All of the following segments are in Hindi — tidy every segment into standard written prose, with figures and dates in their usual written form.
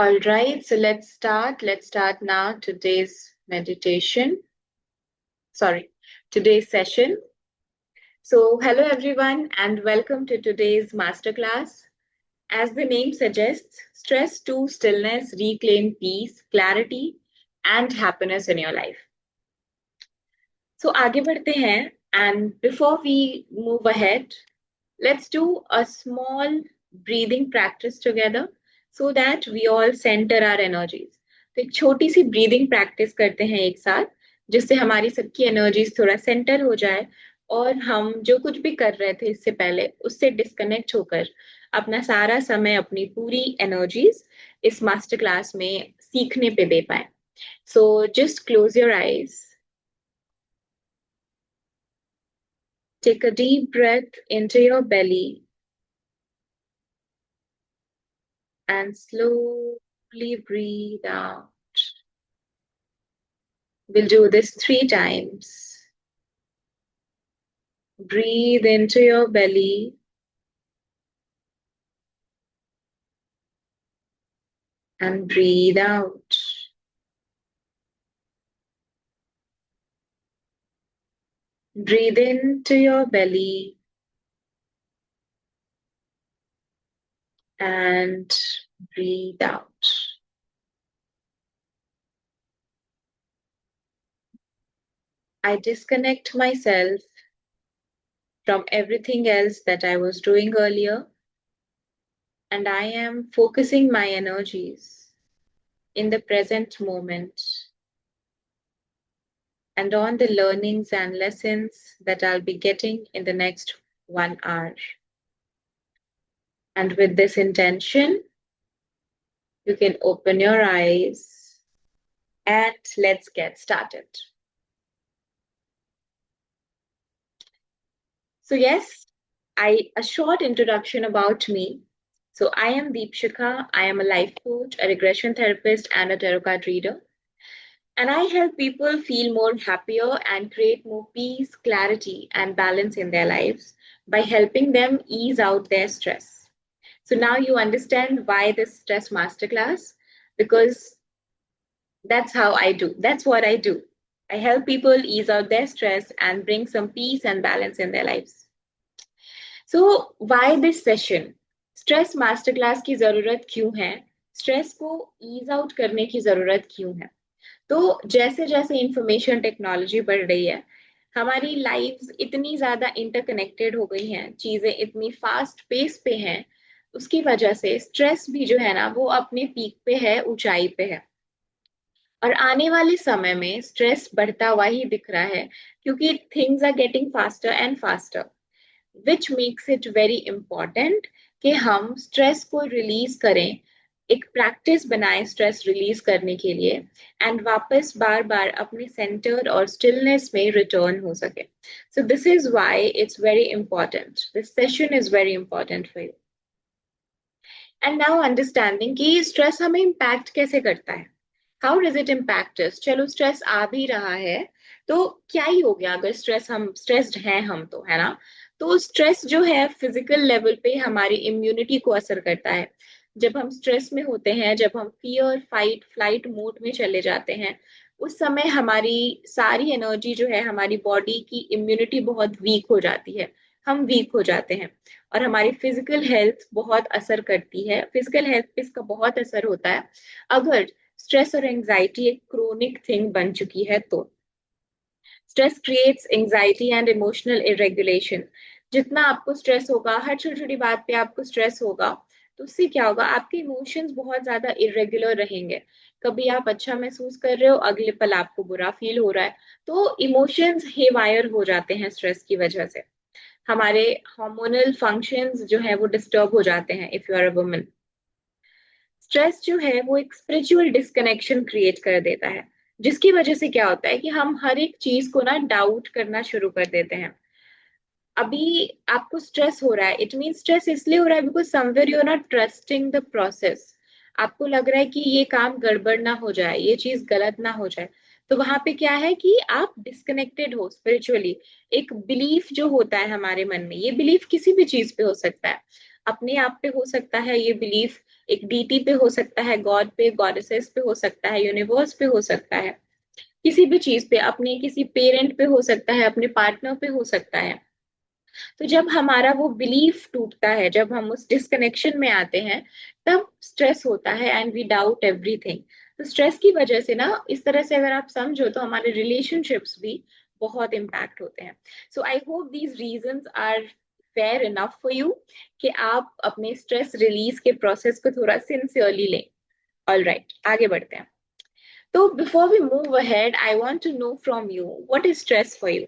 All right, so let's start. Let's start now today's meditation. Sorry, today's session. So, hello everyone, and welcome to today's masterclass. As the name suggests, stress to stillness, reclaim peace, clarity, and happiness in your life. So, आगे बढ़ते हैं, and before we move ahead, let's do a small breathing practice together so that we all center our energies. तो एक छोटी सी ब्रीदिंग प्रैक्टिस करते हैं एक साथ, जिससे हमारी सबकी एनर्जीज थोड़ा सेंटर हो जाए और हम जो कुछ भी कर रहे थे इससे पहले उससे डिस्कनेक्ट होकर अपना सारा समय, अपनी पूरी एनर्जीज इस मास्टर क्लास में सीखने पे दे पाए. So just close your eyes. Take a deep breath into your belly and slowly breathe out. We'll do this 3 times. Breathe into your belly and breathe out. Breathe into your belly and breathe out. I disconnect myself from everything else that I was doing earlier, and I am focusing my energies in the present moment and on the learnings and lessons that I'll be getting in the next 1 hour. And with this intention, you can open your eyes and let's get started. So yes, a short introduction about me. So I am Deepshikha. I am a life coach, a regression therapist, and a tarot card reader. And I help people feel more happier and create more peace, clarity, and balance in their lives by helping them ease out their stress. So now you understand why this stress masterclass, because that's how I do. That's what I do. I help people ease out their stress and bring some peace and balance in their lives. So why this session? Stress masterclass की जरूरत क्यों है? स्ट्रेस को ईज आउट करने की जरूरत क्यों है? तो जैसे जैसे इंफॉर्मेशन टेक्नोलॉजी बढ़ रही है, हमारी लाइफ्स इतनी ज्यादा इंटरकनेक्टेड हो गई हैं, चीजें इतनी फास्ट पेस पे हैं, उसकी वजह से स्ट्रेस भी जो है ना वो अपने पीक पे है, ऊंचाई पे है. और आने वाले समय में स्ट्रेस बढ़ता हुआ ही दिख रहा है, क्योंकि things are getting faster and faster, which makes it very important कि हम स्ट्रेस को रिलीज करें, एक प्रैक्टिस बनाएं स्ट्रेस रिलीज करने के लिए, एंड वापस बार बार अपने सेंटर और स्टिलनेस में रिटर्न हो सके. सो this is why it's very important. This session is very important for you. And now understanding कि स्ट्रेस हमें इम्पैक्ट कैसे करता है. How does it impact us? चलो स्ट्रेस आ भी रहा है तो क्या ही हो गया अगर हम स्ट्रेस्ड हैं, हम तो है ना. तो स्ट्रेस जो है फिजिकल लेवल पे हमारी इम्यूनिटी को असर करता है. जब हम स्ट्रेस में होते हैं, जब हम फियर फाइट फ्लाइट मोड में चले जाते हैं, उस समय हमारी सारी एनर्जी जो है, हमारी बॉडी की इम्यूनिटी बहुत वीक हो जाती है, हम वीक हो जाते हैं, और हमारी फिजिकल हेल्थ बहुत असर करती है. फिजिकल हेल्थ पे इसका बहुत असर होता है अगर स्ट्रेस और एंजाइटी एक क्रोनिक थिंग बन चुकी है. तो stress creates anxiety and emotional irregulation. जितना आपको स्ट्रेस होगा, हर छोटी छोटी बात पे आपको स्ट्रेस होगा, तो उससे क्या होगा, आपके इमोशंस बहुत ज्यादा इरेगुलर रहेंगे. कभी आप अच्छा महसूस कर रहे हो, अगले पल आपको बुरा फील हो रहा है. तो इमोशंस हेवायर हो जाते हैं स्ट्रेस की वजह से. हमारे हार्मोनल फंक्शंस जो है वो डिस्टर्ब हो जाते हैं if you are a woman. Stress जो है वो एक स्पिरिचुअल डिस्कनेक्शन क्रिएट कर देता है, जिसकी वजह से क्या होता है कि हम हर एक चीज को ना डाउट करना शुरू कर देते हैं. अभी आपको स्ट्रेस हो रहा है, इट मीन स्ट्रेस इसलिए हो रहा है because somewhere you are not trusting the process. आपको लग रहा है कि ये काम गड़बड़ ना हो जाए, ये चीज गलत ना हो जाए. तो वहां पे क्या है कि आप डिस्कनेक्टेड हो स्पिरिचुअली. एक बिलीफ जो होता है हमारे मन में, ये बिलीफ किसी भी चीज पे हो सकता है. अपने आप पे हो सकता है ये बिलीफ, एक डीटी पे हो सकता है, गॉड पे, गॉडेसेस पे हो सकता है, यूनिवर्स पे हो सकता है, किसी भी चीज पे, अपने किसी पेरेंट पे हो सकता है, अपने पार्टनर पे हो सकता है। तो जब हमारा वो बिलीफ टूटता है, जब हम उस डिस्कनेक्शन में आते हैं, तब स्ट्रेस होता है एंड वी डाउट एवरीथिंग। तो स्ट्रेस की वजह से ना, इस तरह से अगर आप समझो तो हमारे रिलेशनशिप्स भी बहुत इम्पैक्ट होते हैं। So I hope these reasons are fair enough for you कि आप अपने स्ट्रेस रिलीज के प्रोसेस को थोड़ा सिंसियरली लें। ऑल राइट, आगे बढ़ते हैं। तो before we move ahead, I want to know from you, what is stress for you?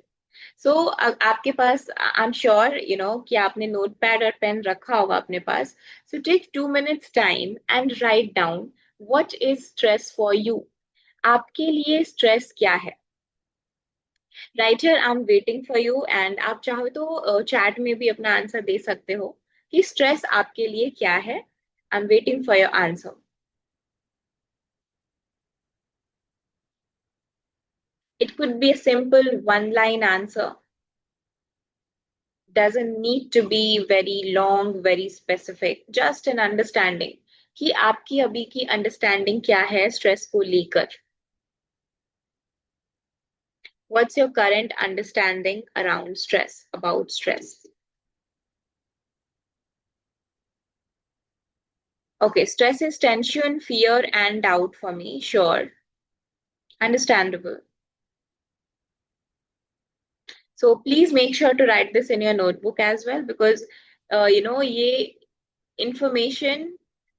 So आपके पास, I am sure you know कि आपने नोट पैड और पेन रखा होगा अपने पास। So take 2 minutes time and write down what is stress for you. आपके लिए स्ट्रेस क्या है? Right here, I am waiting for you. And आप चाहो तो चैट में भी अपना आंसर दे सकते हो कि स्ट्रेस आपके लिए क्या है। आई am waiting for your answer. It could be a simple one line answer, doesn't need to be very long, very specific, just an understanding कि आपकी अभी की अंडरस्टैंडिंग क्या है स्ट्रेस को लेकर। What's your current understanding around stress, about stress? Okay, stress is tension, fear, and doubt for me. Sure, understandable. So please make sure to write this in your notebook as well, because ये information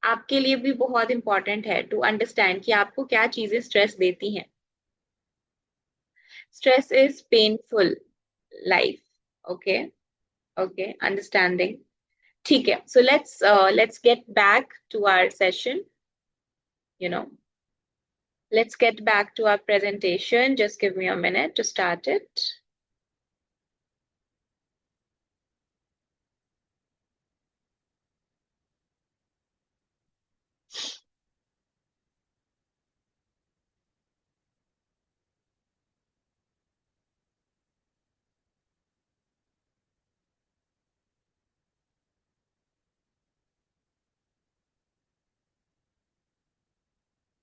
आपके लिए भी बहुत इंपॉर्टेंट है टू अंडरस्टैंड कि आपको क्या चीजें स्ट्रेस देती हैं। Stress is painful life. Okay, okay, understanding. ठीक है, so let's get back to our session, you know, let's get back to our presentation. Just give me a minute to start it.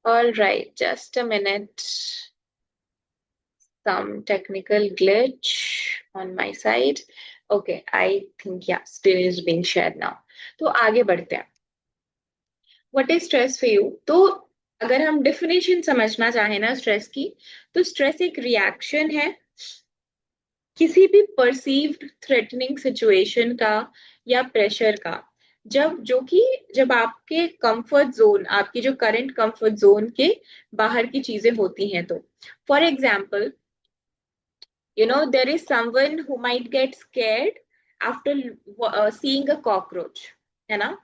All right, just a minute. Some technical glitch on my side. Okay, I think yeah, screen is being shared now. तो आगे बढ़ते हैं। What is stress for you? तो अगर हम definition समझना चाहें ना स्ट्रेस की, तो स्ट्रेस एक रिएक्शन है किसी भी परसीव्ड थ्रेटनिंग सिचुएशन का या प्रेशर का, जब आपके कंफर्ट जोन, आपकी जो करंट कंफर्ट जोन के बाहर की चीजें होती हैं। तो for example, there is someone who might get scared after seeing a cockroach, है ना?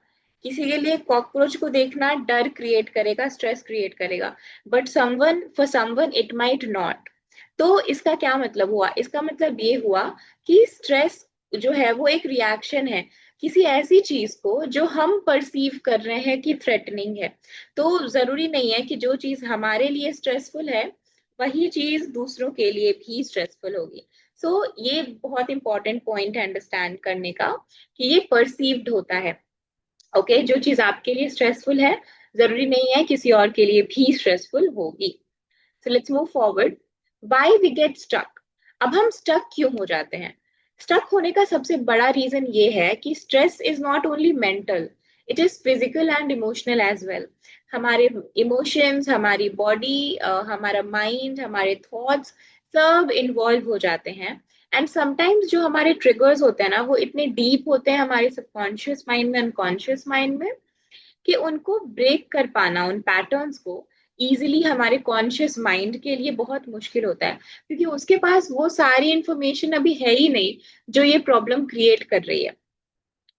किसी के लिए कॉकरोच को देखना डर क्रिएट करेगा, स्ट्रेस क्रिएट करेगा, but someone for someone it might not. तो इसका क्या मतलब हुआ? इसका मतलब ये हुआ कि स्ट्रेस जो है वो एक रिएक्शन है किसी ऐसी चीज को जो हम परसीव कर रहे हैं कि थ्रेटनिंग है। तो जरूरी नहीं है कि जो चीज हमारे लिए स्ट्रेसफुल है वही चीज दूसरों के लिए भी स्ट्रेसफुल होगी। सो ये बहुत इंपॉर्टेंट पॉइंट है अंडरस्टैंड करने का कि ये परसीव्ड होता है। ओके, जो चीज आपके लिए स्ट्रेसफुल है जरूरी नहीं है किसी और के लिए भी स्ट्रेसफुल होगी। So let's move forward. Why we get stuck? अब हम स्टक क्यों हो जाते हैं? स्टक होने का सबसे बड़ा रीजन ये है कि stress is not only mental, it is physical and emotional as well. हमारे इमोशंस, हमारी बॉडी, हमारा माइंड, हमारे थॉट्स सब इन्वॉल्व हो जाते हैं। एंड समटाइम्स जो हमारे ट्रिगर्स होते हैं ना, वो इतने डीप होते हैं हमारे सबकॉन्शियस माइंड में, अनकॉन्शियस माइंड में, कि उनको ब्रेक कर पाना, उन पैटर्न्स को इजीली हमारे कॉन्शियस माइंड के लिए बहुत मुश्किल होता है, क्योंकि उसके पास वो सारी इंफॉर्मेशन अभी है ही नहीं जो ये प्रॉब्लम क्रिएट कर रही है।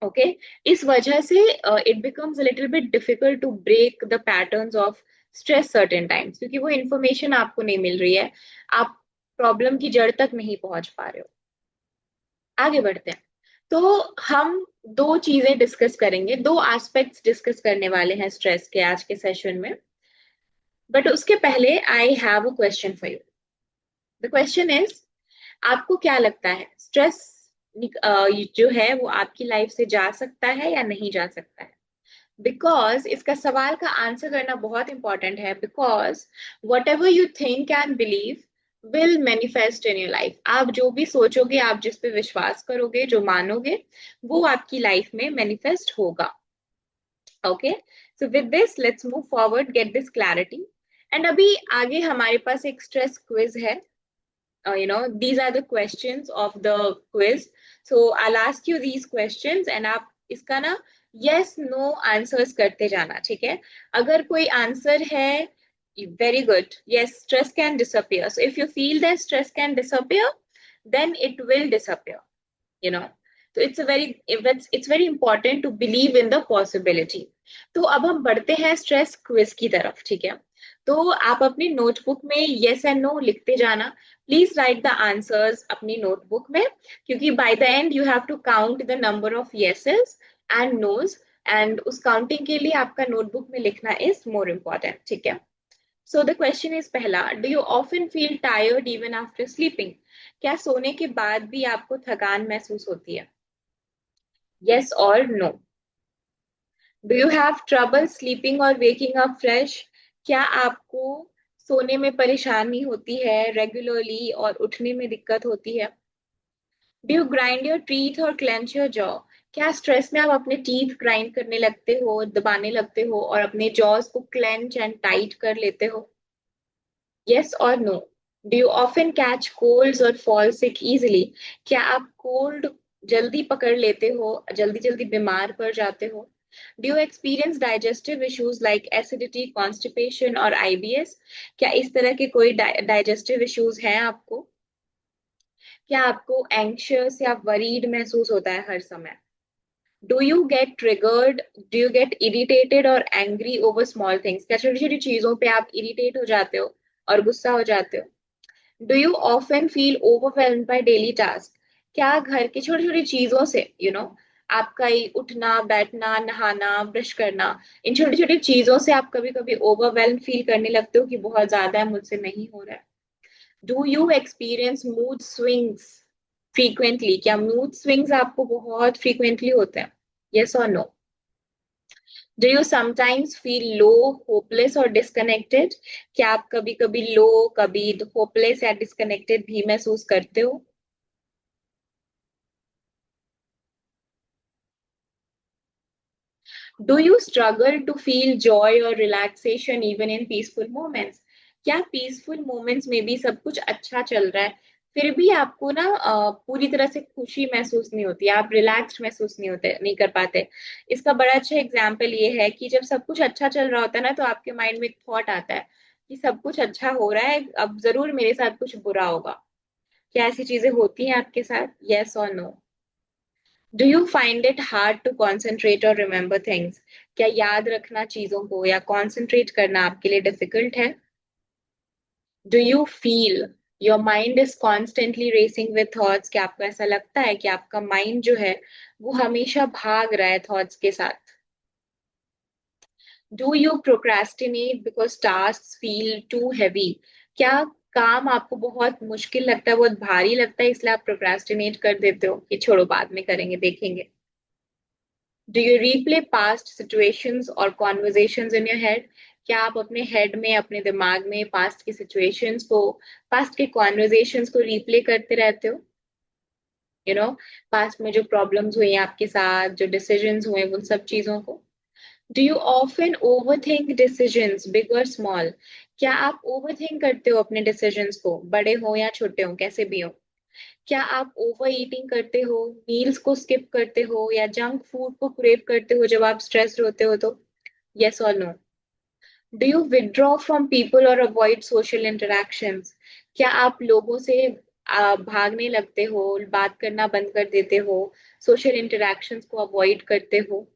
ओके, इस वजह से it becomes a little bit difficult to break the patterns of stress certain times, क्योंकि वो इंफॉर्मेशन आपको नहीं मिल रही है, आप प्रॉब्लम की जड़ तक नहीं पहुंच पा रहे हो। आगे बढ़ते हैं। तो हम दो चीजें डिस्कस करेंगे, दो एस्पेक्ट्स डिस्कस करने वाले हैं स्ट्रेस के आज के सेशन में। बट उसके पहले I have a question for you. The question is, आपको क्या लगता है स्ट्रेस जो है वो आपकी लाइफ से जा सकता है या नहीं जा सकता है। बिकॉज इसका सवाल का आंसर करना बहुत इंपॉर्टेंट है, because what ever you think and believe will manifest in your life. आप जो भी सोचोगे, आप जिस पे विश्वास करोगे, जो मानोगे, वो आपकी लाइफ में मैनिफेस्ट होगा। Okay, so with this let's move forward, get this clarity. And अभी आगे हमारे पास एक स्ट्रेस क्विज है। These are the questions of the quiz. So I'll ask you these questions and आप इसका ना yes no answers करते जाना, ठीक है? अगर कोई आंसर है, very good, yes, stress can disappear. So if you feel that stress can disappear, then it will disappear, you know. So it's very important to believe in the possibility. तो अब हम बढ़ते हैं स्ट्रेस क्विज की तरफ, ठीक है? तो आप अपनी नोटबुक में yes and no लिखते जाना। प्लीज राइट द आंसर्स अपनी नोटबुक में, क्योंकि by the end you have to count the number of yeses and noes, and उस काउंटिंग के लिए आपका नोटबुक में लिखना इज मोर इम्पोर्टेंट, ठीक है? सो द क्वेश्चन इज पहला, do you often feel tired even after sleeping? क्या सोने के बाद भी आपको थकान महसूस होती है? Yes or no? Do you have trouble sleeping or waking up fresh? क्या आपको सोने में परेशानी होती है रेगुलरली और उठने में दिक्कत होती है? Do you grind your teeth or clench your jaw? क्या स्ट्रेस में आप अपने टीथ ग्राइंड करने लगते हो, दबाने लगते हो और अपने जॉज को क्लेंच एंड टाइट कर लेते हो? Yes or no? Do you often catch colds or fall sick easily? क्या आप कोल्ड जल्दी पकड़ लेते हो, जल्दी जल्दी बीमार पड़ जाते हो? Do you experience digestive issues like acidity, constipation और IBS? क्या इस तरह के कोई digestive issues हैं आपको? क्या आपको anxious या worried महसूस होता है हर समय? Do you get triggered? Do you get irritated or angry over small things? क्या छोटी छोटी चीजों पे आप irritate हो जाते हो और गुस्सा हो जाते हो? Do you often feel overwhelmed by daily task? क्या घर की छोटी छोटी चीजों से आपका ये उठना, बैठना, नहाना, ब्रश करना, इन छोटी छोटी चीजों से आप कभी कभी ओवरवेल्म फील करने लगते हो कि बहुत ज्यादा है, मुझसे नहीं हो रहा है? Do you experience mood swings frequently? क्या मूड स्विंग्स आपको बहुत फ्रीक्वेंटली होते हैं? यस और no? Do you sometimes feel low, hopeless और डिस्कनेक्टेड? क्या आप कभी कभी लो, कभी होपलेस या डिस्कनेक्टेड भी महसूस करते हो? Do you struggle to feel joy और relaxation even in peaceful moments? क्या पीसफुल मोमेंट्स में भी सब कुछ अच्छा चल रहा है, फिर भी आपको ना पूरी तरह से खुशी महसूस नहीं होती, आप रिलैक्स्ड महसूस नहीं कर पाते? इसका बड़ा अच्छा एग्जाम्पल ये है कि जब सब कुछ अच्छा चल रहा होता है ना, तो आपके माइंड में एक थॉट आता है कि सब कुछ अच्छा हो रहा है, अब जरूर मेरे साथ कुछ बुरा होगा। क्या ऐसी चीजें होती हैं आपके साथ? यस और no? Do you find it hard to concentrate और रिमेम्बर थिंग्स? क्या याद रखना चीजों को या कॉन्सेंट्रेट करना आपके लिए डिफिकल्ट है? Do you feel your mind is constantly racing with thoughts? क्या आपको ऐसा लगता है कि आपका माइंड जो है वो हमेशा भाग रहा है थॉट्स के साथ? Do you procrastinate because task feel too heavy? क्या काम आपको बहुत मुश्किल लगता है, बहुत भारी लगता है, इसलिए आप प्रोक्रेस्टिनेट कर देते हो कि छोड़ो बाद में करेंगे, देखेंगे? Do you replay past situations और conversations in your head? क्या आप अपने हेड में, अपने दिमाग में पास्ट की सिचुएशंस को, पास्ट के कॉन्वर्जेशंस को रिप्ले करते रहते हो? पास्ट में जो प्रॉब्लम्स हुई हैं आपके साथ, जो डिसीजंस हुए, उन सब चीजों को? Do you often overthink decisions big और स्मॉल? क्या आप ओवरथिंक करते हो अपने डिसीजंस को, बड़े हो या छोटे हो, कैसे भी हो? क्या आप ओवर ईटिंग करते हो, मील्स को स्किप करते हो या जंक फूड को क्रेव करते हो जब आप स्ट्रेस्ड होते हो तो? यस और no? Do you withdraw from people और अवॉइड सोशल इंटरेक्शंस? क्या आप लोगों से भागने लगते हो, बात करना बंद कर देते हो, सोशल इंटरेक्शंस को अवॉइड करते हो?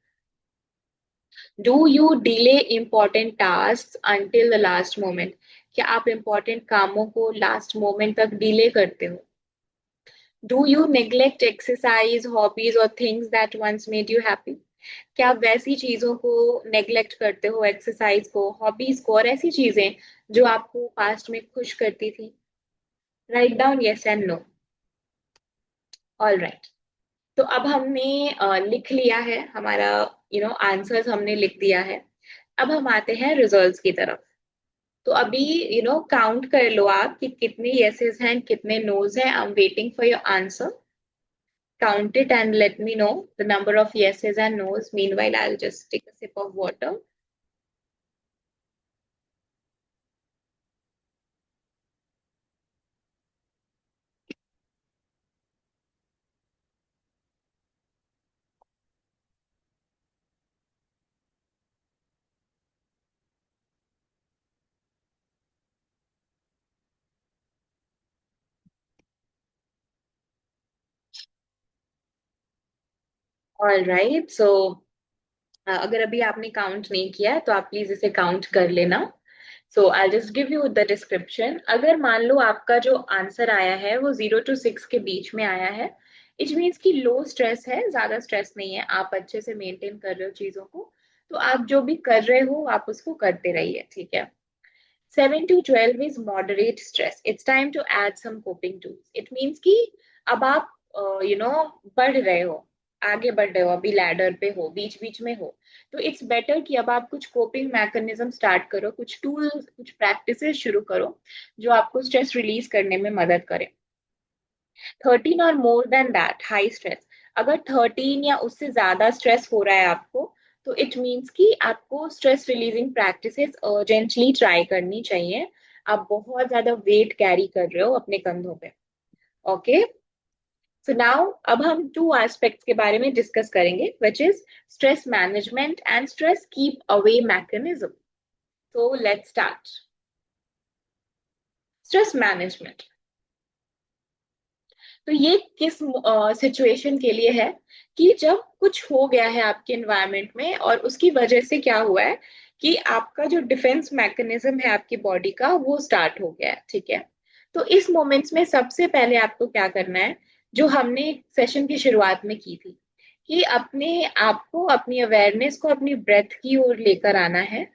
Do you delay important task until the last moment? क्या आप इम्पोर्टेंट कामों को लास्ट मोमेंट तक डिले करते हो? Do you neglect exercise, hobbies और things that once made you happy? क्या आप वैसी चीजों को नेग्लेक्ट करते हो, एक्सरसाइज को, हॉबीज को और ऐसी चीजें जो आपको पास्ट में खुश करती थी? Write down yes and no. All right. तो अब हमने लिख लिया है हमारा आंसर्स हमने लिख दिया है। अब हम आते हैं रिजल्ट्स की तरफ। तो अभी काउंट कर लो आप कि कितने yeses हैं कितने नोज हैं। आई am waiting for your answer. Count it and let me know the number of yeses and nos. Meanwhile, I'll just take a sip of water. All right. So अगर अभी आपने काउंट नहीं किया है तो आप प्लीज इसे काउंट कर लेना। So I just give you the description. अगर मान लो आपका जो आंसर आया है वो 0 to 6 के बीच में आया है, इट मीन्स कि लो स्ट्रेस है, ज्यादा स्ट्रेस नहीं है, आप अच्छे से मेंटेन कर रहे हो चीजों को। तो आप जो भी कर रहे हो आप उसको करते रहिए, ठीक है। 7 to 12 is moderate stress. It's time to add some coping tools. It means कि अब आप बढ़ रहे हो, आगे बढ़ रहे हो, अभी लैडर पे हो, बीच बीच में हो। तो इट्स बेटर कि अब आप कुछ कोपिंग मैकेनिज्म स्टार्ट करो, कुछ टूल्स कुछ प्रैक्टिसेस शुरू करो जो आपको स्ट्रेस रिलीज करने में मदद करे। 13 और more than that high stress. अगर 13 या उससे ज्यादा स्ट्रेस हो रहा है आपको, तो इट मीन्स कि आपको stress releasing practices urgently try करनी चाहिए। आप बहुत ज्यादा वेट कैरी कर रहे हो अपने कंधों पे। ओके। सो नाउ अब हम टू एस्पेक्ट्स के बारे में डिस्कस करेंगे, which is stress management and stress keep away mechanism. So let's start. Stress management. तो ये किस सिचुएशन के लिए है कि जब कुछ हो गया है आपके एनवायरनमेंट में और उसकी वजह से क्या हुआ है कि आपका जो डिफेंस मैकेनिज्म है आपकी बॉडी का वो स्टार्ट हो गया है, ठीक है। तो इस मोमेंट्स में सबसे पहले आपको क्या करना है, जो हमने सेशन की शुरुआत में की थी, कि अपने आप को, अपनी अवेयरनेस को अपनी ब्रेथ की ओर लेकर आना है,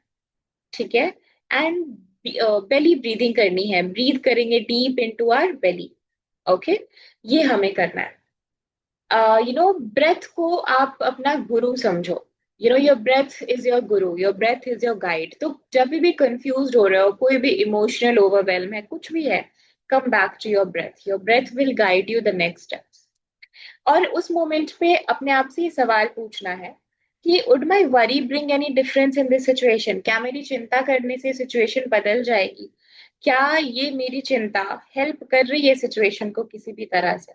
ठीक है। एंड बेली ब्रीदिंग करनी है, ब्रीथ करेंगे deep into our belly. Okay, ये हमें करना है। ब्रेथ को आप अपना गुरु समझो। Your breath is your guru, your breath is your guide. तो जब भी कंफ्यूज हो रहे हो, कोई भी इमोशनल ओवरवेलम है, कुछ भी है, come back to your breath. Your breath will guide you the next steps. और उस मोमेंट पे अपने आप से ये सवाल पूछना है कि would my worry bring any difference in this situation. क्या मेरी चिंता करने से सिचुएशन बदल जाएगी? क्या ये मेरी चिंता हेल्प कर रही है सिचुएशन को किसी भी तरह से?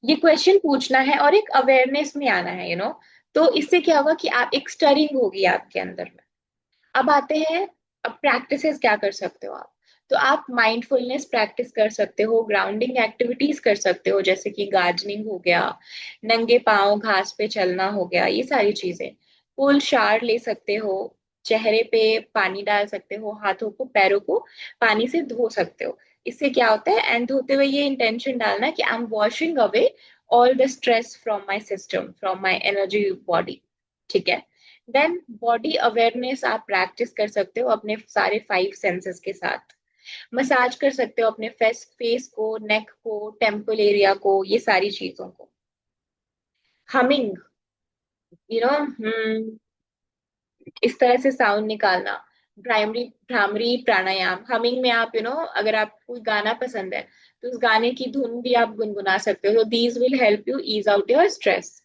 ये क्वेश्चन पूछना है और एक अवेयरनेस में आना है, तो इससे क्या होगा कि आप एक स्टरिंग होगी आपके अंदर में। अब आते हैं, अब प्रैक्टिसेस क्या कर सकते हो आप। तो आप माइंडफुलनेस प्रैक्टिस कर सकते हो, ग्राउंडिंग एक्टिविटीज कर सकते हो, जैसे कि गार्डनिंग हो गया, नंगे पाँव घास पे चलना हो गया, ये सारी चीजें। फुल शावर ले सकते हो, चेहरे पे पानी डाल सकते हो, हाथों को पैरों को पानी से धो सकते हो। इससे क्या होता है, एंड धोते हुए ये इंटेंशन डालना कि I am washing away all the stress from my system, from my energy body, ठीक है। देन बॉडी अवेयरनेस आप प्रैक्टिस कर सकते हो अपने सारे 5 सेंसेस के साथ। मसाज कर सकते हो अपने फेस फेस को, नेक को, टेम्पल एरिया को, ये सारी चीजों को। हमिंग, यू नो इस तरह से साउंड निकालना। भ्रामरी भ्रामरी प्राणायाम। हमिंग में आप अगर आपको कोई गाना पसंद है तो उस गाने की धुन भी आप गुनगुना सकते हो। These will help you ease out your stress.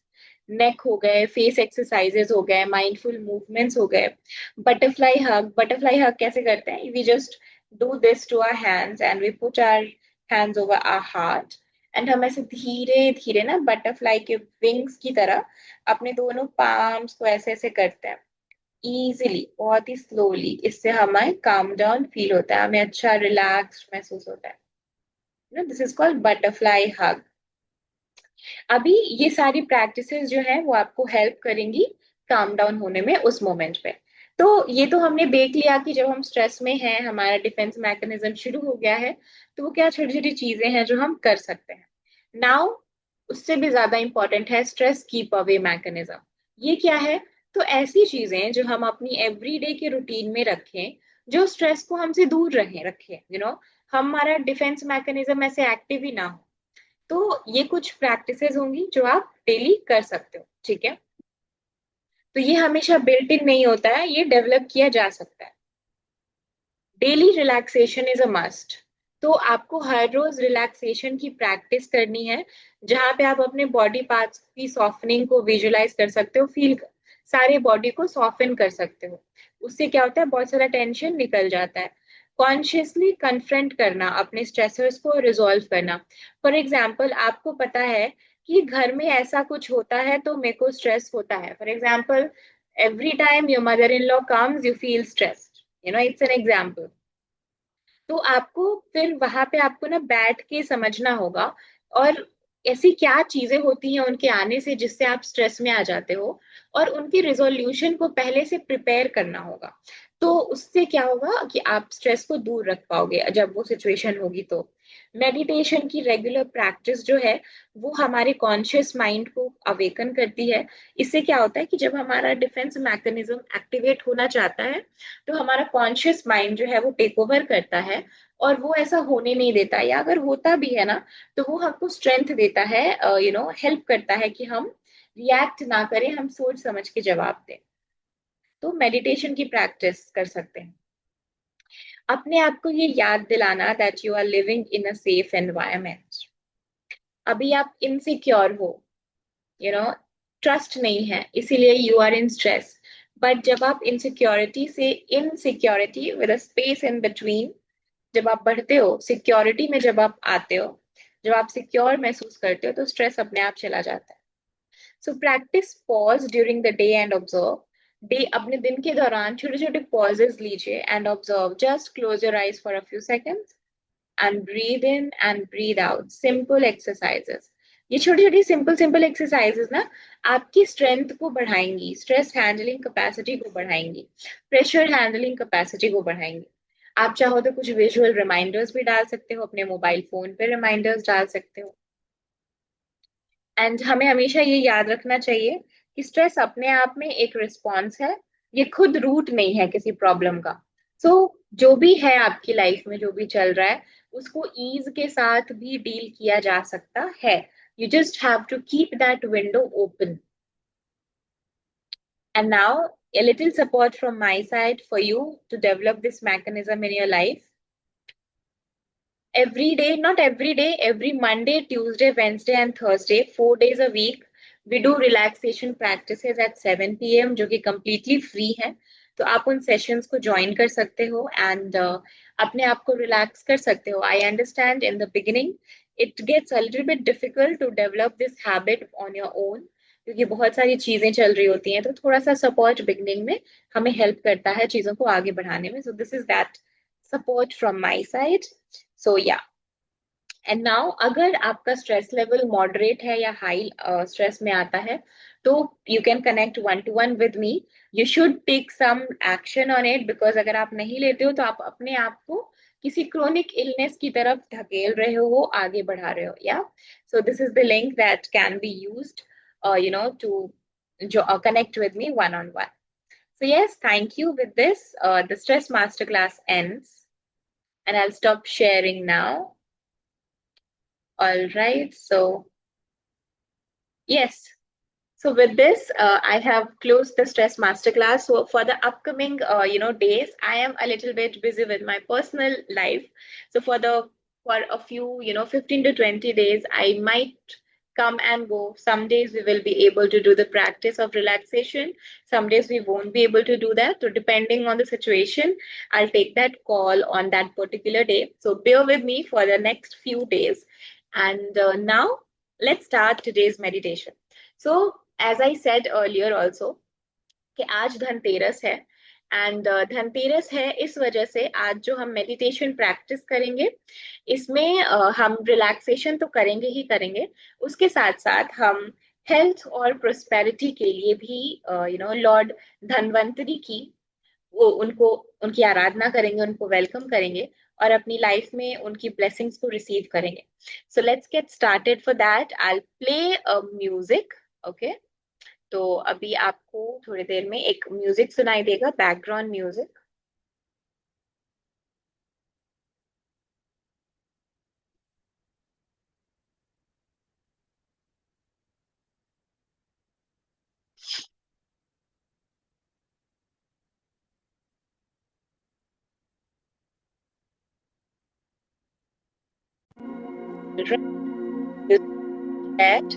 Neck हो गए, फेस एक्सरसाइजेस हो गए, माइंडफुल मूवमेंट्स हो गए। बटरफ्लाई हग। बटरफ्लाई हग कैसे करते हैं? We just do this to our hands and we put our hands over our heart, and हम ऐसे धीरे धीरे ना बटरफ्लाई के विंग्स की तरह अपने दोनों पाम्स को ऐसे ऐसे करते हैं, इजीली, बहुत ही स्लोली। इससे हमें काम डाउन फील होता है, हमें अच्छा रिलैक्स महसूस होता है। दिस इज कॉल्ड बटरफ्लाई हग। अभी ये सारी प्रैक्टिसेस जो है वो आपको हेल्प करेंगी काम डाउन होने में उस मोमेंट पे। तो ये तो हमने देख लिया कि जब हम स्ट्रेस में हैं, हमारा डिफेंस मैकेनिज्म शुरू हो गया है, तो वो क्या छोटी छोटी चीजें हैं जो हम कर सकते हैं। नाउ उससे भी ज्यादा इंपॉर्टेंट है स्ट्रेस कीप अवे मैकेनिज्म। ये क्या है? तो ऐसी चीजें जो हम अपनी एवरीडे के रूटीन में रखें, जो स्ट्रेस को हमसे दूर रहे रखें, हमारा डिफेंस मैकेनिज्म ऐसे एक्टिव ही ना हो। तो ये कुछ प्रैक्टिसेस होंगी जो आप डेली कर सकते हो, ठीक है। तो ये हमेशा बिल्ट इन नहीं होता है, ये डेवलप किया जा सकता है। Daily relaxation is a must. तो आपको हर रोज रिलैक्सेशन की प्रैक्टिस करनी है, जहां पे आप अपने बॉडी पार्ट्स की सॉफ्टनिंग को विजुलाइज कर सकते हो, फील सारे बॉडी को सॉफ्टन कर सकते हो। उससे क्या होता है, बहुत सारा टेंशन निकल जाता है। कॉन्शियसली कन्फ्रंट करना, अपने स्ट्रेसर्स को रिजॉल्व करना। फॉर एग्जाम्पल, आपको पता है कि घर में ऐसा कुछ होता है तो मेरे को स्ट्रेस होता है। For example, every time your mother-in-law comes, you feel stressed. It's an example. तो आपको फिर वहां पे आपको ना बैठ के समझना होगा, और ऐसी क्या चीजें होती हैं उनके आने से जिससे आप स्ट्रेस में आ जाते हो, और उनकी रिजोल्यूशन को पहले से प्रिपेयर करना होगा। तो उससे क्या होगा कि आप स्ट्रेस को दूर रख पाओगे जब वो सिचुएशन होगी। तो मेडिटेशन की रेगुलर प्रैक्टिस जो है, वो हमारे कॉन्शियस माइंड को अवेकन करती है। इससे क्या होता है कि जब हमारा डिफेंस मैकेनिज्म एक्टिवेट होना चाहता है, तो हमारा कॉन्शियस माइंड जो है वो टेक ओवर करता है, और वो ऐसा होने नहीं देता, या अगर होता भी है ना, तो वो हमको स्ट्रेंथ देता है, हेल्प करता है कि हम रिएक्ट ना करें, हम सोच समझ के जवाब दें। तो मेडिटेशन की प्रैक्टिस कर सकते हैं। अपने आप को ये याद दिलाना that you are living in a safe environment. अभी आप इनसिक्योर हो, यू नो ट्रस्ट नहीं है, इसीलिए you are in stress. But जब आप इनसिक्योरिटी से insecurity with a space in between, जब आप बढ़ते हो सिक्योरिटी में, जब आप आते हो, जब आप सिक्योर महसूस करते हो, तो स्ट्रेस अपने आप चला जाता है। So practice pause during the day and observe. Day, अपने दिन के दौरान छोटे छोटे पॉजेस लीजिए and observe. Just close your eyes for a few seconds and breathe in and breathe out. Simple exercises. ये छोटी छोटी सिंपल सिंपल एक्सरसाइजेस ना आपकी स्ट्रेंथ को बढ़ाएंगी, स्ट्रेस हैंडलिंग कैपेसिटी को बढ़ाएंगी, प्रेशर हैंडलिंग कैपेसिटी को बढ़ाएंगी। आप चाहो तो कुछ विजुअल रिमाइंडर्स भी डाल सकते हो, अपने मोबाइल फोन पे रिमाइंडर्स डाल सकते हो। एंड हमें हमेशा ये याद रखना चाहिए कि स्ट्रेस अपने आप में एक रिस्पॉन्स है, ये खुद रूट नहीं है किसी प्रॉब्लम का। सो जो भी है आपकी लाइफ में, जो भी चल रहा है, उसको ईज के साथ भी डील किया जा सकता है। You just have to keep that window open. And now a little support from my side for you to develop this mechanism in your life. Every day, not every day, every Monday, Tuesday, Wednesday, and Thursday, 4 days a week, we do relaxation practices at 7 p.m. जो कि completely free है। तो आप उन सेशंस को ज्वाइन कर सकते हो एंड अपने आप को रिलैक्स कर सकते हो। I understand in the beginning it gets a little bit difficult to develop this habit on your own, क्योंकि बहुत सारी चीजें चल रही होती हैं। तो थोड़ा सा सपोर्ट बिगिनिंग में हमें हेल्प करता है चीजों को आगे बढ़ाने में। So this is that support from my side. So yeah, and now अगर आपका स्ट्रेस लेवल मॉडरेट है या हाई स्ट्रेस में आता है, तो you can connect 1 to 1 with me. You should take some action on it, because अगर आप नहीं लेते हो तो आप अपने आप को किसी क्रोनिक इलनेस की तरफ ढकेल रहे हो, आगे बढ़ा रहे हो। या, so this is the link that can be used to connect with me 1 on 1. So yes, thank you. With this, the stress masterclass ends, and I'll stop sharing now. All right. So yes. So with this, I have closed the stress masterclass. So for the upcoming, days, I am a little bit busy with my personal life. So for a few, 15 to 20 days, I might come and go. Some days we will be able to do the practice of relaxation. Some days we won't be able to do that. So depending on the situation, I'll take that call on that particular day. So bear with me for the next few days. And now let's start today's meditation. So as I said earlier also, कि आज धनतेरस है। एंड धनतेरस है इस वजह से आज जो हम मेडिटेशन प्रैक्टिस करेंगे, इसमें हम रिलैक्सेशन तो करेंगे ही करेंगे, उसके साथ साथ हम हेल्थ और प्रोस्पेरिटी के लिए भी लॉर्ड धनवंतरी की, वो उनको, उनकी आराधना करेंगे, उनको वेलकम करेंगे, और अपनी लाइफ में उनकी ब्लेसिंग्स को रिसीव करेंगे। सो let's get started. For that I play a music. Okay, तो अभी आपको थोड़ी देर में एक म्यूजिक सुनाई देगा, background music. That.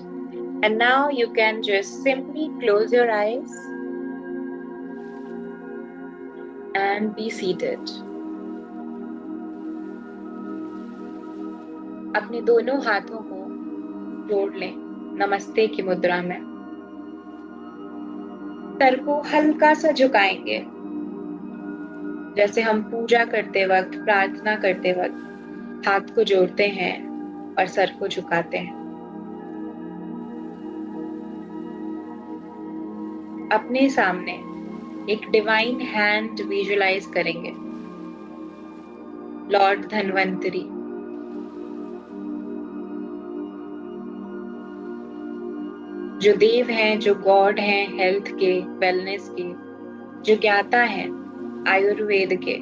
And now you can just simply close your eyes and be seated. अपने दोनों हाथों को जोड़ लें नमस्ते की मुद्रा में। सर को हल्का सा झुकाएंगे, जैसे हम पूजा करते वक्त, प्रार्थना करते वक्त हाथ को जोड़ते हैं और सर को झुकाते हैं। अपने सामने एक डिवाइन हैंड विजुलाइज करेंगे, लॉर्ड धन्वंतरी। जो देव हैं, जो गॉड हैं हेल्थ के, वेलनेस के, जो ज्ञाता हैं आयुर्वेद के,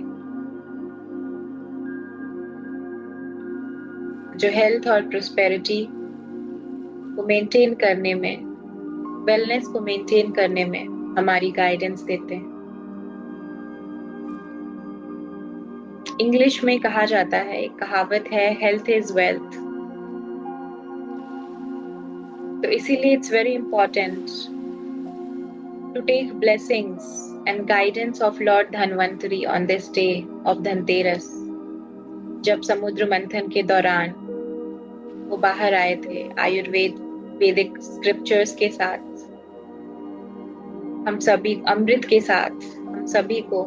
जो हेल्थ और प्रोस्पेरिटी को मेंटेन करने में, वेलनेस को मेंटेन करने में हमारी गाइडेंस देते हैं। इंग्लिश में कहा जाता है, एक कहावत है, हेल्थ इज वेल्थ। तो इसीलिए it's very important to take blessings and guidance of Lord Dhanvantari on this day of Dhanteras. जब समुद्र मंथन के दौरान वो बाहर आए थे वैदिक स्क्रिप्चर्स के साथ, हम सभी अमृत के साथ, हम सभी को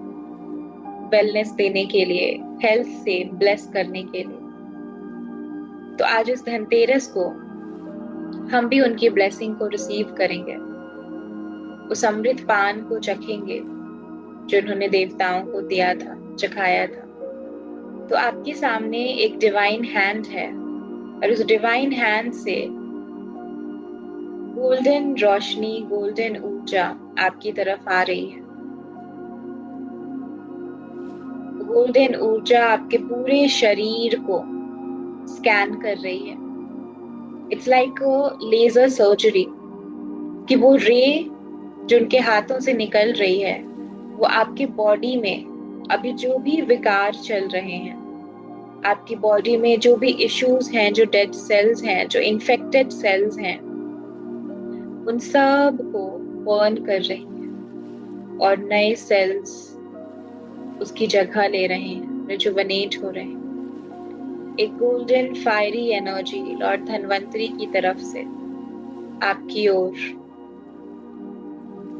वेलनेस देने के लिए, हेल्थ से ब्लेस करने के लिए। तो आज इस धनतेरस को हम भी उनकी ब्लेसिंग को रिसीव करेंगे, उस अमृत पान को चखेंगे जो उन्होंने देवताओं को दिया था, चखाया था। तो आपके सामने एक डिवाइन हैंड है और उस डिवाइन हैंड से गोल्डन रोशनी, गोल्डन ऊर्जा आपकी तरफ आ रही है। गोल्डन ऊर्जा आपके पूरे शरीर को स्कैन कर रही है। इट्स लाइक लेजर सर्जरी कि वो रे जो उनके हाथों से निकल रही है, वो आपके बॉडी में अभी जो भी विकार चल रहे हैं, आपकी बॉडी में जो भी इश्यूज हैं, जो डेड सेल्स हैं, जो इन्फेक्टेड सेल्स हैं, उन सब को बर्न कर रही है और नए सेल्स उसकी जगह ले रहे हैं, रिजुवनेट हो रहे हैं। एक golden fiery energy Lord Dhanvantari की तरफ से आपकी ओर,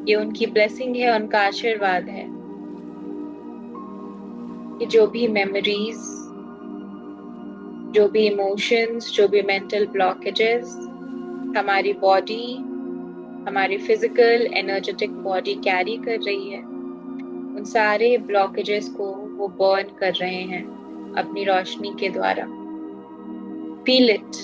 ये उनकी ब्लेसिंग है, उनका आशीर्वाद है कि जो भी मेमोरीज, जो भी इमोशंस, जो भी मेंटल ब्लॉकेजेस हमारी बॉडी, हमारी फिजिकल एनर्जेटिक बॉडी कैरी कर रही है, उन सारे ब्लॉकेजेस को वो बर्न कर रहे हैं अपनी रोशनी के द्वारा। Feel it.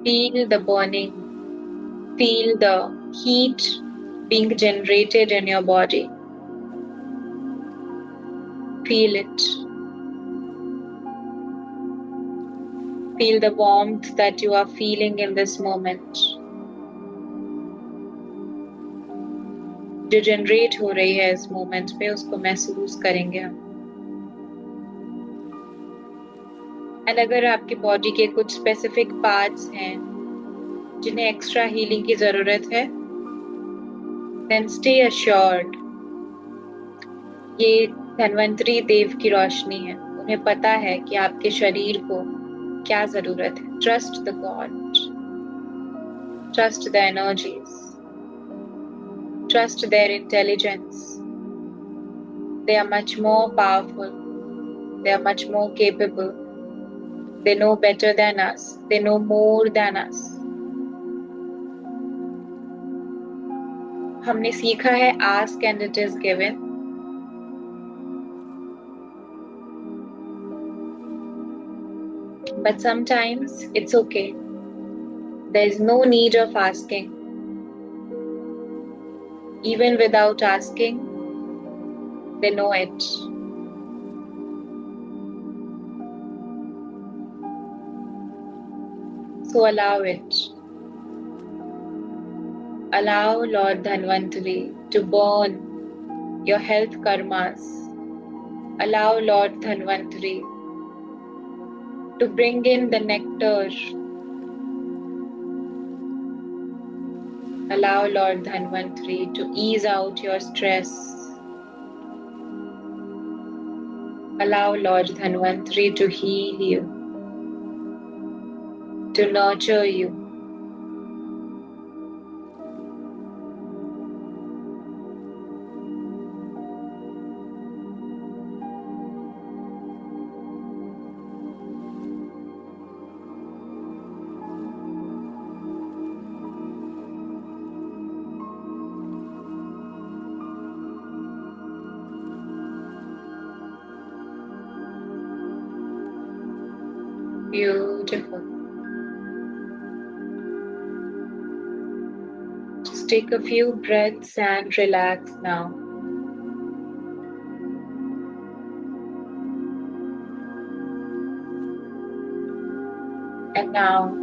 Feel the burning, feel the heat being generated in your body. Feel it. Feel the warmth that you are feeling in this moment. जो जनरेट हो रही है इस मोमेंट पे, उसको महसूस करेंगे हम। एंड अगर आपकी बॉडी के कुछ स्पेसिफिक पार्ट्स हैं जिन्हें एक्स्ट्रा हीलिंग की जरूरत है, देन स्टे अश्योर्ड, ये धन्वंतरी देव की रोशनी है, उन्हें पता है कि आपके शरीर को क्या जरूरत है। Trust the God, trust the energies, trust their intelligence. They are much more powerful. They are much more capable. They know better than us. They know more than us. हमने सीखा है ask and it is given. But sometimes it's okay. There is no need of asking. Even without asking, they know it. So allow it. Allow Lord Dhanvantari to burn your health karmas. Allow Lord Dhanvantari to bring in the nectar. Allow Lord Dhanvantari to ease out your stress. Allow Lord Dhanvantari to heal you, to nurture you. Beautiful. Just take a few breaths and relax now. And now,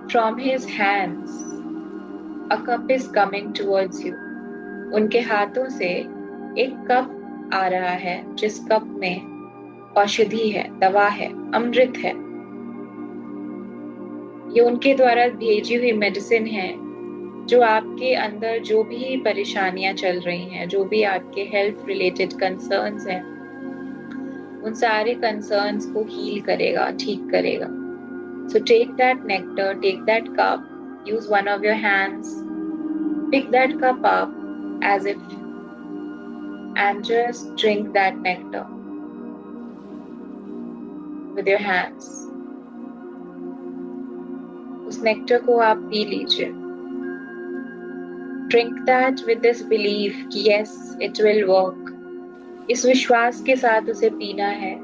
from his hands, a cup is coming towards you. उनके हाथों से एक कप आ रहा है जिस कप में औषधि है, दवा है, अमृत है। ये उनके द्वारा भेजी हुई मेडिसिन है जो आपके अंदर जो भी परेशानियां चल रही हैं, जो भी आपके हेल्थ रिलेटेड कंसर्न्स हैं, उन सारे कंसर्न्स को हील करेगा, ठीक करेगा। So take that nectar, take that cup, use one of your hands, pick that cup up as if, and just drink that nectar with your hands. उस नेक्टर को आप पी लीजिए. Drink that with this belief कि yes, it will work. इस विश्वास के साथ उसे पीना है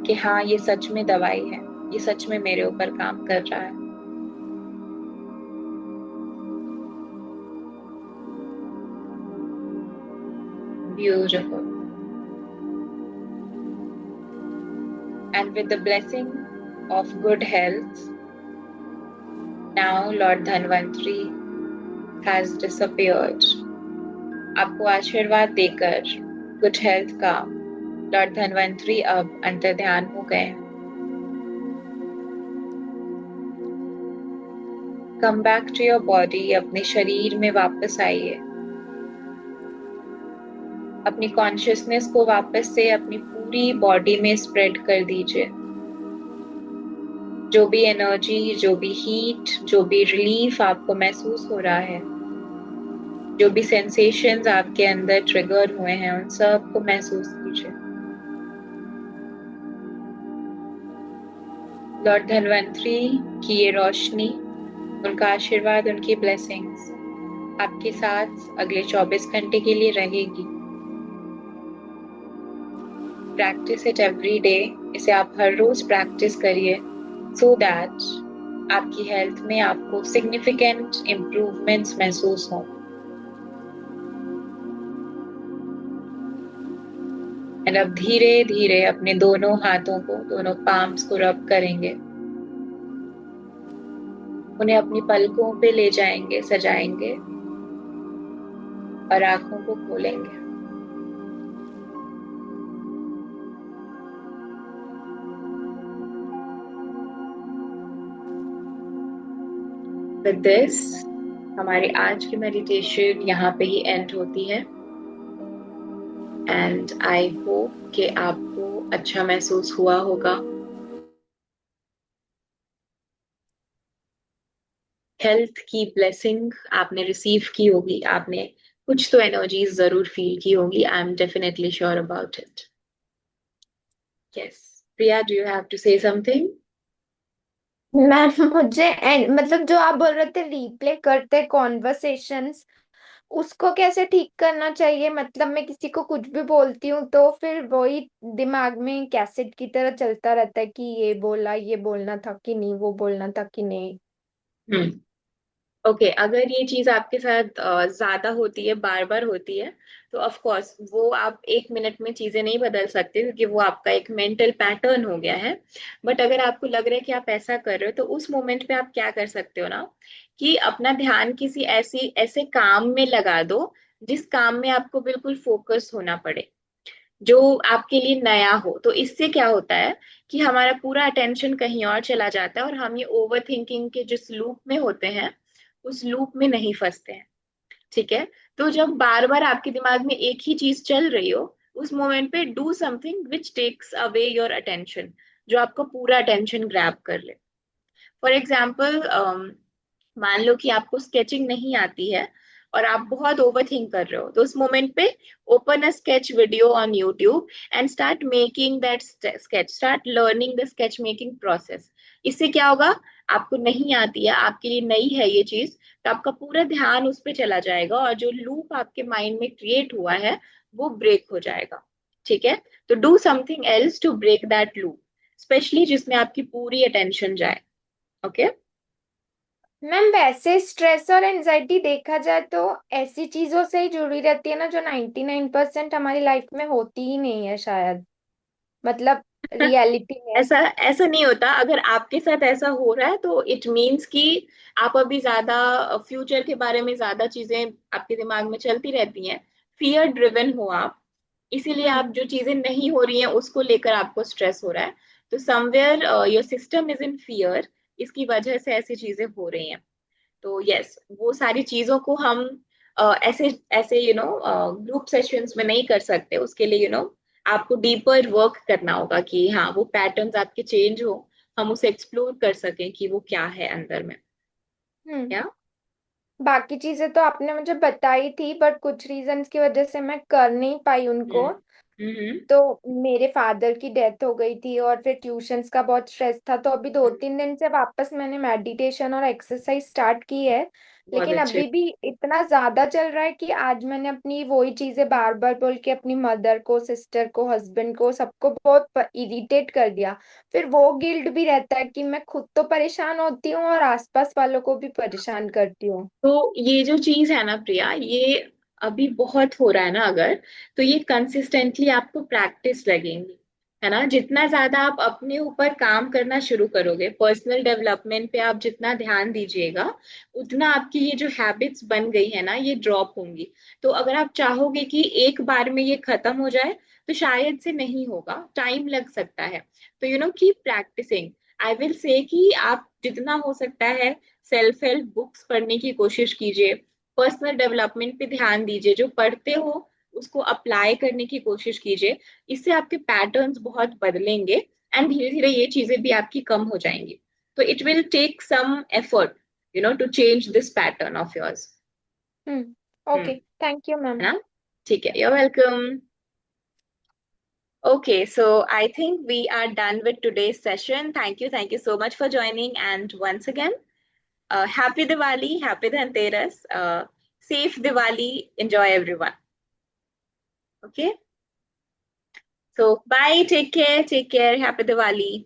कि हाँ, ये सच में दवाई है, ये सच में मेरे ऊपर काम कर रहा है. Beautiful. And with the blessing of good health, now Lord Dhanvantari has disappeared. आपको आशीर्वाद देकर गुड हेल्थ का लॉर्ड धन्वंतरी अब अंतर्ध्यान हो गए. Come back to your body. अपने शरीर में वापस आइए. अपनी कॉन्शियसनेस को वापस से अपनी पूरी बॉडी में स्प्रेड कर दीजिए. जो भी एनर्जी, जो भी हीट, जो भी रिलीफ आपको महसूस हो रहा है, जो भी सेंसेशंस आपके अंदर ट्रिगर हुए हैं, उन सब को महसूस कीजिए. लॉर्ड धन्वंतरी की ये रोशनी, उनका आशीर्वाद, उनकी ब्लेसिंग्स आपके साथ अगले 24 घंटे के लिए रहेगी. Practice it every day. इसे आप हर रोज प्रैक्टिस करिए सो दैट आपकी हेल्थ में आपको सिग्निफिकेंट इम्प्रूवमेंट्स महसूस हों. एंड अब धीरे धीरे अपने दोनों हाथों को, दोनों पाम्स को रब करेंगे. उन्हें अपनी पलकों पे ले जाएंगे, सजाएंगे और आंखों को खोलेंगे. With this, हमारी आज की मेडिटेशन यहाँ पे ही एंड होती है. एंड आई होप कि आपको अच्छा महसूस हुआ होगा. हेल्थ की ब्लेसिंग आपने रिसीव की होगी. आपने कुछ तो एनर्जीज जरूर फील की होगी. I am definitely sure about it. Yes Priya, do you have to say something? Ma'am मुझे मतलब जो आप बोल रहे थे रिप्ले करते कॉन्वर्सेशंस, उसको कैसे ठीक करना चाहिए? मतलब मैं किसी को कुछ भी बोलती हूँ तो फिर वही दिमाग में कैसेट की तरह चलता रहता है कि ये बोला, ये बोलना था कि नहीं, वो बोलना था कि नहीं. ओके अगर ये चीज आपके साथ ज्यादा होती है, बार बार होती है, तो ऑफ कोर्स वो आप 1 मिनट में चीजें नहीं बदल सकते क्योंकि वो आपका एक मेंटल पैटर्न हो गया है. बट अगर आपको लग रहा है कि आप ऐसा कर रहे हो, तो उस मोमेंट पे आप क्या कर सकते हो ना, कि अपना ध्यान किसी ऐसे काम में लगा दो जिस काम में आपको बिल्कुल फोकस होना पड़े, जो आपके लिए नया हो। तो इससे क्या होता है कि हमारा पूरा अटेंशन कहीं और चला जाता है और हम ये ओवर थिंकिंग के जिस लूप में होते हैं उस लूप में नहीं फंसते हैं। ठीक है। तो जब बार बार आपके दिमाग में एक ही चीज चल रही हो, उस मोमेंट पे do something which takes away your attention, जो आपको पूरा अटेंशन ग्रैब कर ले। फॉर एग्जाम्पल, मान लो कि आपको स्केचिंग नहीं आती है और आप बहुत ओवर थिंक कर रहे हो, तो उस मोमेंट पे open a sketch video on YouTube and start making that sketch, start learning the sketch making process. इससे क्या होगा, आपको नहीं आती है, आपके लिए नई है ये चीज, तो आपका पूरा ध्यान उस पर चला जाएगा और जो लूप आपके माइंड में क्रिएट हुआ है वो ब्रेक हो जाएगा। ठीक है। तो do something else to break that loop, specially जिसमें आपकी पूरी अटेंशन जाए। ओके। मैम वैसे स्ट्रेस और एंजाइटी देखा जाए तो ऐसी चीजों से ही जुड़ी रहती है ना, जो 99% हमारी लाइफ में होती ही नहीं है शायद, मतलब रियलिटी में। ऐसा ऐसा नहीं होता। अगर आपके साथ ऐसा हो रहा है तो इट मीन्स कि आप अभी ज्यादा फ्यूचर के बारे में ज्यादा चीजें आपके दिमाग में चलती रहती हैं, फियर ड्रिवन हो आप, इसीलिए आप हम्म। जो चीजें नहीं हो रही हैं उसको लेकर आपको स्ट्रेस हो रहा है। तो somewhere your system is in fear, इसकी वजह से ऐसी चीजें हो रही हैं। तो यस, वो सारी चीजों को हम ऐसे ऐसे ग्रुप सेशंस में नहीं कर सकते। उसके लिए आपको डीपर वर्क करना होगा कि हाँ वो पैटर्न्स आपके चेंज हो, हम उसे एक्सप्लोर कर सकें कि वो क्या है अंदर में। हम्म। क्या? बाकी चीजें तो आपने मुझे बताई थी, बट कुछ रीजंस की वजह से मैं कर नहीं पाई हम्म। उनको। हम्म। तो मेरे फादर की डेथ हो गई थी और फिर ट्यूशंस का बहुत स्ट्रेस था, तो अभी दो हम्म। तीन दिन से वापस मैंने मेडिटेशन और एक्सरसाइज स्टार्ट की है। बहुत लेकिन अच्छे। अभी भी इतना ज्यादा चल रहा है कि आज मैंने अपनी वही चीजें बार बार बोल के अपनी मदर को, सिस्टर को, हस्बैंड को, सबको बहुत इरिटेट कर दिया। फिर वो गिल्ट भी रहता है कि मैं खुद तो परेशान होती हूँ और आसपास वालों को भी परेशान करती हूँ। तो ये जो चीज है ना प्रिया, ये अभी बहुत हो रहा है ना, अगर तो ये कंसिस्टेंटली आपको प्रैक्टिस लगेंगी, है ना। जितना ज्यादा आप अपने ऊपर काम करना शुरू करोगे, पर्सनल डेवलपमेंट पे आप जितना ध्यान दीजिएगा, उतना आपकी ये जो हैबिट्स बन गई है ना ये ड्रॉप होंगी। तो अगर आप चाहोगे कि एक बार में ये खत्म हो जाए, तो शायद से नहीं होगा, टाइम लग सकता है। तो keep practising. I will say कि आप जितना हो सकता है सेल्फ हेल्प बुक्स पढ़ने की कोशिश कीजिए, पर्सनल डेवलपमेंट पे ध्यान दीजिए, जो पढ़ते हो उसको अप्लाई करने की कोशिश कीजिए। इससे आपके पैटर्न्स बहुत बदलेंगे एंड धीरे धीरे ये चीजें भी आपकी कम हो जाएंगी। तो it will take some effort to change this pattern of yours. Okay, thank you है मैम। ना। ठीक है, you're welcome. Okay, so I think we are done with today's session. Thank you so much for joining. And once again, happy Diwali, happy Dhanteras, safe Diwali, enjoy everyone. Okay, so bye, take care, happy Diwali.